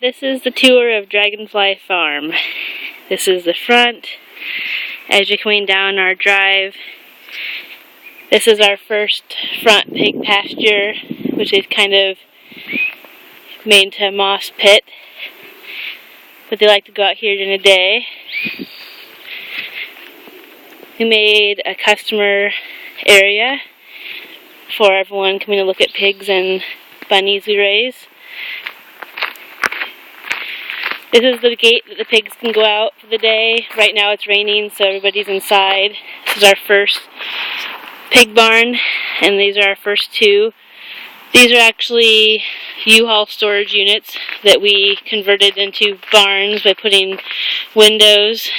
This is the tour of Dragonfly Farm. This is the front as you're coming down our drive. This is our first front pig pasture, which is kind of made into a moss pit, but they like to go out here during the day. We made a customer area for everyone coming to look at pigs and bunnies we raise. This is the gate that the pigs can go out for the day. Right now it's raining, so everybody's inside. This is our first pig barn, and these are our first two. These are actually U-Haul storage units that we converted into barns by putting windows.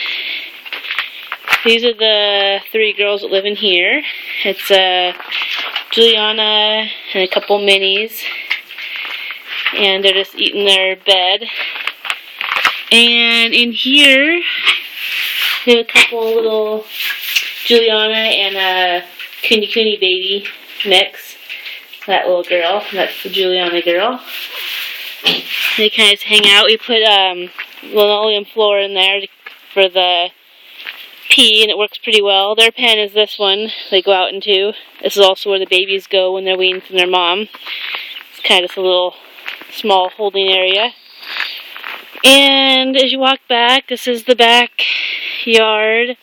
These are the three girls that live in here. It's Juliana and a couple minis, and they're just eating their bed. And in here, we have a couple little Juliana and a Kuni baby mix. That little girl, that's the Juliana girl. They kind of hang out. We put linoleum floor in there for the pee, and it works pretty well. Their pen is this one they go out into. This is also where the babies go when they're weaned from their mom. It's kind of just a little small holding area. And as you walk back, this is the backyard,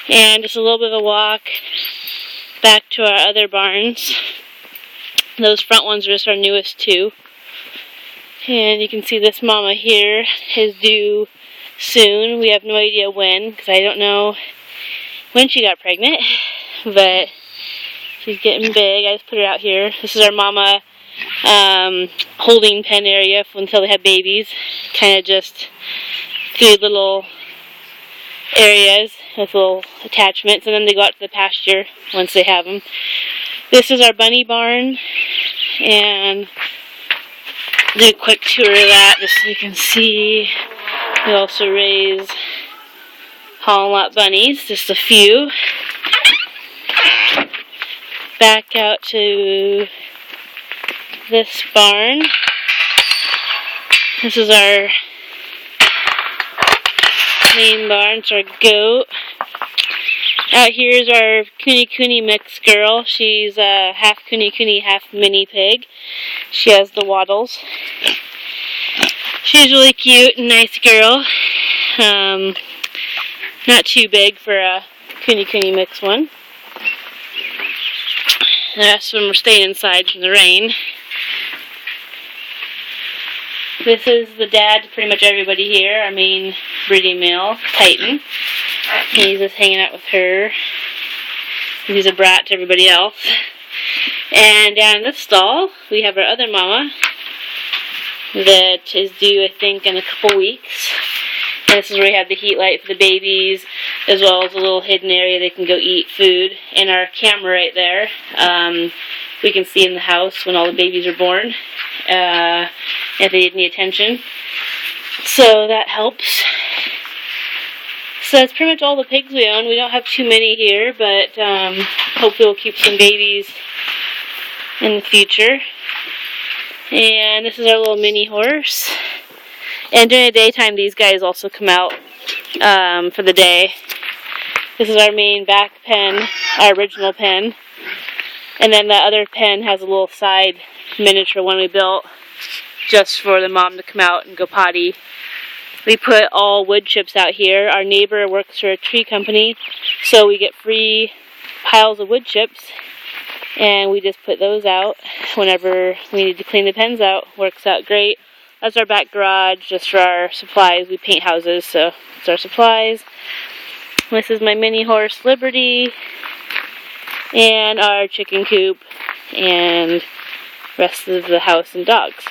and just a little bit of a walk back to our other barns. Those front ones are just our newest two. And you can see this mama here is due soon. We have no idea when, because I don't know when she got pregnant, but she's getting big. I just put her out here. This is our mama holding pen area until they have babies. Kind of just 3 little areas with little attachments, and then they go out to the pasture once they have them. This is our bunny barn, and do a quick tour of that just so you can see. We also raise Holland lot bunnies, just a few. Back out to this barn. This is our main barn. It's our goat. Out here is our Kuni mix girl. She's half Kuni, half mini pig. She has the waddles. She's really cute and nice girl. Not too big for a Kuni mix one. The rest of them are staying inside from the rain. This is the dad to pretty much everybody here, our main breeding male, Titan. He's just hanging out with her. He's a brat to everybody else. And down in this stall, we have our other mama that is due, I think, in a couple weeks. And this is where we have the heat light for the babies, as well as a little hidden area they can go eat food. And our camera right there, we can see in the house when all the babies are born, if they need any attention. So that helps. So that's pretty much all the pigs we own. We don't have too many here, but hopefully we'll keep some babies in the future. And this is our little mini horse. And during the daytime, these guys also come out for the day. This is our main back pen, our original pen. And then the other pen has a little side miniature one we built just for the mom to come out and go potty. We put all wood chips out here. Our neighbor works for a tree company, so we get free piles of wood chips, and we just put those out whenever we need to clean the pens out. Works out great. That's our back garage, just for our supplies. We paint houses, so it's our supplies. This is my mini horse, Liberty, and our chicken coop, and rest of the house and dogs.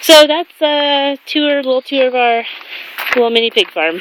So that's a little tour of our little mini pig farm.